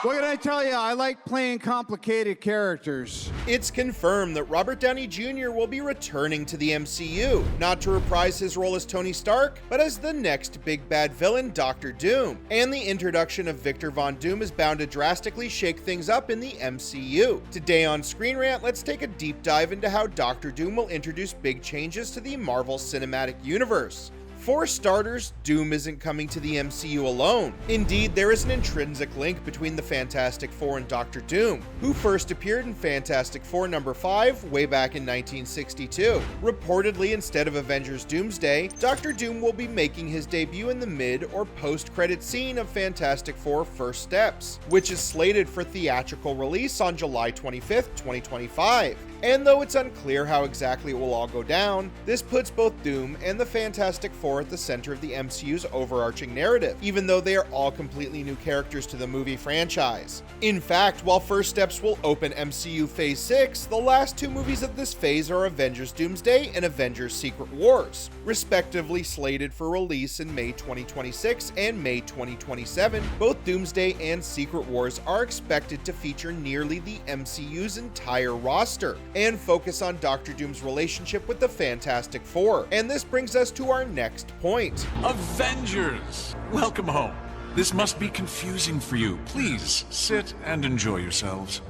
What can I tell you? I like playing complicated characters. It's confirmed that Robert Downey Jr. will be returning to the MCU, not to reprise his role as Tony Stark, but as the next big bad villain, Doctor Doom. And the introduction of Victor Von Doom is bound to drastically shake things up in the MCU. Today on ScreenRant, let's take a deep dive into how Doctor Doom will introduce big changes to the Marvel Cinematic Universe. For starters, Doom isn't coming to the MCU alone. Indeed, there is an intrinsic link between the Fantastic Four and Doctor Doom, who first appeared in Fantastic Four number 5 way back in 1962. Reportedly, instead of Avengers Doomsday, Doctor Doom will be making his debut in the mid- or post-credit scene of Fantastic Four First Steps, which is slated for theatrical release on July 25th, 2025. And though it's unclear how exactly it will all go down, this puts both Doom and the Fantastic Four at the center of the MCU's overarching narrative, even though they are all completely new characters to the movie franchise. In fact, while First Steps will open MCU Phase 6, the last two movies of this phase are Avengers Doomsday and Avengers Secret Wars, respectively slated for release in May 2026 and May 2027. Both Doomsday and Secret Wars are expected to feature nearly the MCU's entire roster, and focus on Doctor Doom's relationship with the Fantastic Four. And this brings us to our next point. Avengers! Welcome home. This must be confusing for you. Please sit and enjoy yourselves.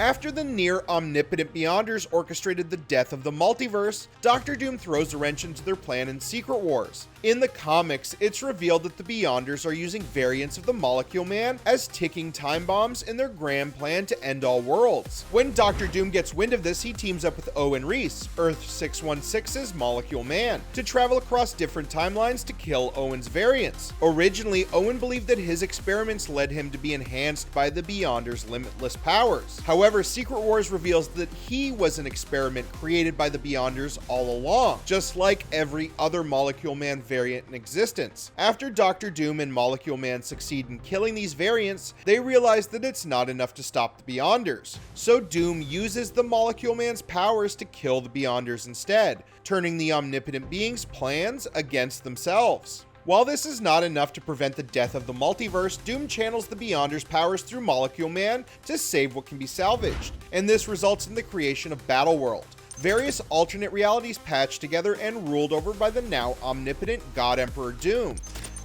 After the near-omnipotent Beyonders orchestrated the death of the multiverse, Doctor Doom throws a wrench into their plan in Secret Wars. In the comics, it's revealed that the Beyonders are using variants of the Molecule Man as ticking time bombs in their grand plan to end all worlds. When Doctor Doom gets wind of this, he teams up with Owen Reese, Earth 616's Molecule Man, to travel across different timelines to kill Owen's variants. Originally, Owen believed that his experiments led him to be enhanced by the Beyonders' limitless powers. However, Secret Wars reveals that he was an experiment created by the Beyonders all along, just like every other Molecule Man variant in existence. After Doctor Doom and Molecule Man succeed in killing these variants, they realize that it's not enough to stop the Beyonders. So Doom uses the Molecule Man's powers to kill the Beyonders instead, turning the omnipotent beings' plans against themselves. While this is not enough to prevent the death of the multiverse, Doom channels the Beyonders' powers through Molecule Man to save what can be salvaged, and this results in the creation of Battleworld, various alternate realities patched together and ruled over by the now omnipotent God Emperor Doom.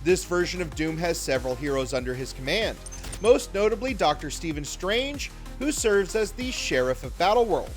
This version of Doom has several heroes under his command, most notably Dr. Stephen Strange, who serves as the Sheriff of Battleworld.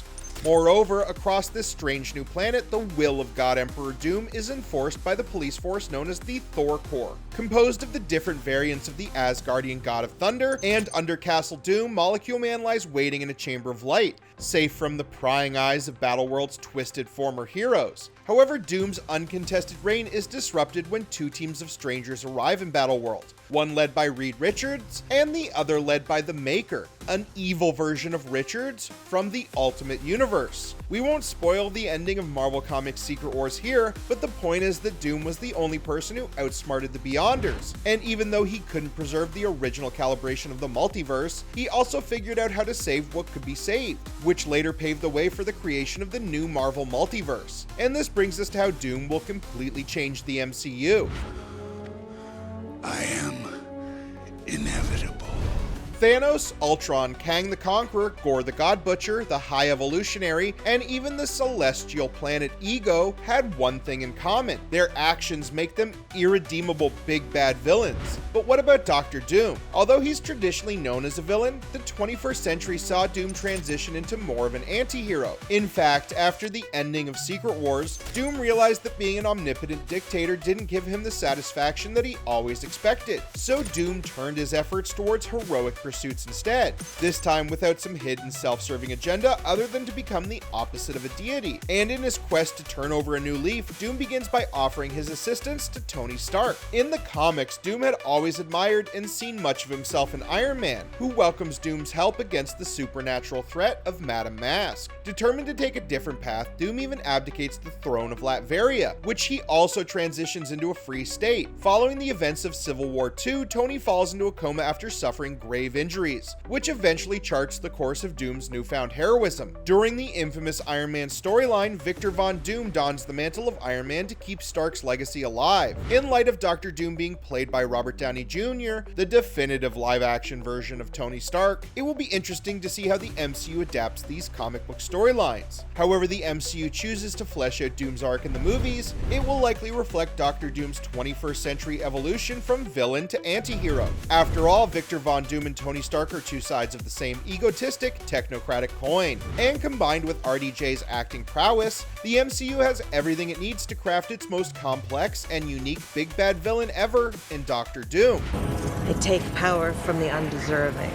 Moreover, across this strange new planet, the will of God Emperor Doom is enforced by the police force known as the Thor Corps, composed of the different variants of the Asgardian God of Thunder, and under Castle Doom, Molecule Man lies waiting in a chamber of light, safe from the prying eyes of Battleworld's twisted former heroes. However, Doom's uncontested reign is disrupted when two teams of strangers arrive in Battleworld, one led by Reed Richards and the other led by the Maker, an evil version of Richards from the Ultimate Universe. We won't spoil the ending of Marvel Comics' Secret Wars here, but the point is that Doom was the only person who outsmarted the Beyonders, and even though he couldn't preserve the original calibration of the multiverse, he also figured out how to save what could be saved, which later paved the way for the creation of the new Marvel multiverse. And this brings us to how Doom will completely change the MCU. I am inevitable. Thanos, Ultron, Kang the Conqueror, Gore the God Butcher, the High Evolutionary, and even the celestial planet Ego had one thing in common. Their actions make them irredeemable big bad villains. But what about Doctor Doom? Although he's traditionally known as a villain, the 21st century saw Doom transition into more of an anti-hero. In fact, after the ending of Secret Wars, Doom realized that being an omnipotent dictator didn't give him the satisfaction that he always expected. So Doom turned his efforts towards heroic pursuits instead, this time without some hidden self-serving agenda other than to become the opposite of a deity. And in his quest to turn over a new leaf, Doom begins by offering his assistance to Tony Stark. In the comics, Doom had always admired and seen much of himself in Iron Man, who welcomes Doom's help against the supernatural threat of Madame Mask. Determined to take a different path, Doom even abdicates the throne of Latveria, which he also transitions into a free state. Following the events of Civil War II, Tony falls into a coma after suffering grave extensive injuries, which eventually charts the course of Doom's newfound heroism. During the infamous Iron Man storyline, Victor Von Doom dons the mantle of Iron Man to keep Stark's legacy alive. In light of Dr. Doom being played by Robert Downey Jr., the definitive live-action version of Tony Stark, it will be interesting to see how the MCU adapts these comic book storylines. However the MCU chooses to flesh out Doom's arc in the movies, it will likely reflect Dr. Doom's 21st century evolution from villain to anti-hero. After all, Victor Von Doom and Tony Stark are two sides of the same egotistic, technocratic coin. And combined with RDJ's acting prowess, the MCU has everything it needs to craft its most complex and unique big bad villain ever in Dr. Doom. They take power from the undeserving.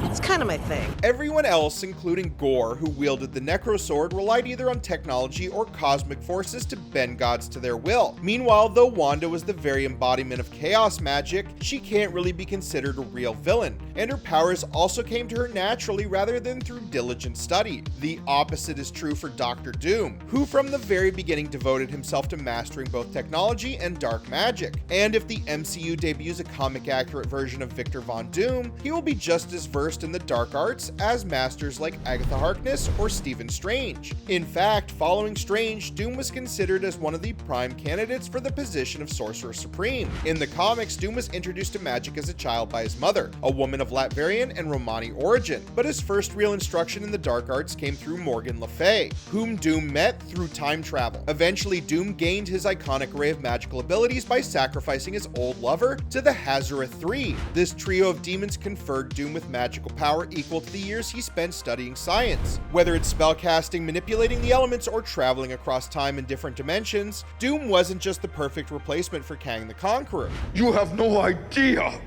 It's kind of my thing. Everyone else, including Gore, who wielded the Necro Sword, relied either on technology or cosmic forces to bend gods to their will. Meanwhile, though Wanda was the very embodiment of chaos magic, she can't really be considered a real villain, and her powers also came to her naturally rather than through diligent study. The opposite is true for Dr. Doom, who from the very beginning devoted himself to mastering both technology and dark magic. And if the MCU debuts a comic-accurate version of Victor Von Doom, he will be just as versed in the dark arts as masters like Agatha Harkness or Stephen Strange. In fact, following Strange, Doom was considered as one of the prime candidates for the position of Sorcerer Supreme. In the comics, Doom was introduced to magic as a child by his mother, a woman of Latvian and Romani origin, but his first real instruction in the dark arts came through Morgan Le Fay, whom Doom met through time travel. Eventually, Doom gained his iconic array of magical abilities by sacrificing his old lover to the Hazareth 3. This trio of demons conferred Doom with magical power equal to the years he spent studying science. Whether it's spellcasting, manipulating the elements, or traveling across time in different dimensions, Doom wasn't just the perfect replacement for Kang the Conqueror. You have no idea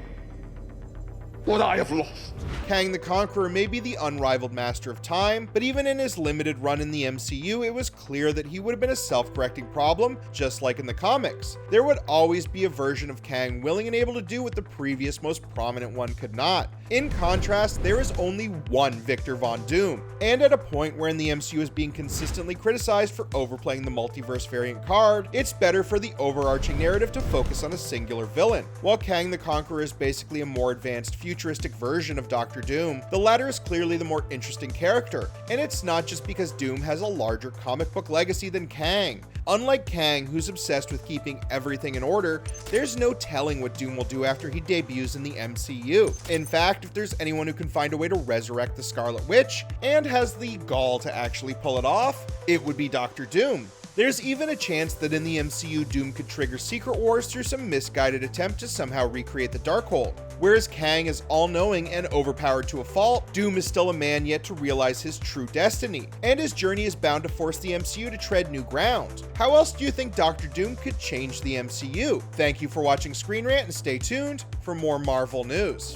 what I have lost. Kang the Conqueror may be the unrivaled master of time, but even in his limited run in the MCU, it was clear that he would have been a self-correcting problem, just like in the comics. There would always be a version of Kang willing and able to do what the previous most prominent one could not. In contrast, there is only one Victor Von Doom, and at a point wherein the MCU is being consistently criticized for overplaying the multiverse variant card, it's better for the overarching narrative to focus on a singular villain. While Kang the Conqueror is basically a more advanced futuristic version of Dr. Doom, the latter is clearly the more interesting character, and it's not just because Doom has a larger comic book legacy than Kang. Unlike Kang, who's obsessed with keeping everything in order, there's no telling what Doom will do after he debuts in the MCU. In fact, if there's anyone who can find a way to resurrect the Scarlet Witch, and has the gall to actually pull it off, it would be Dr. Doom. There's even a chance that in the MCU, Doom could trigger Secret Wars through some misguided attempt to somehow recreate the Darkhold. Whereas Kang is all-knowing and overpowered to a fault, Doom is still a man yet to realize his true destiny, and his journey is bound to force the MCU to tread new ground. How else do you think Dr. Doom could change the MCU? Thank you for watching Screen Rant, and stay tuned for more Marvel news.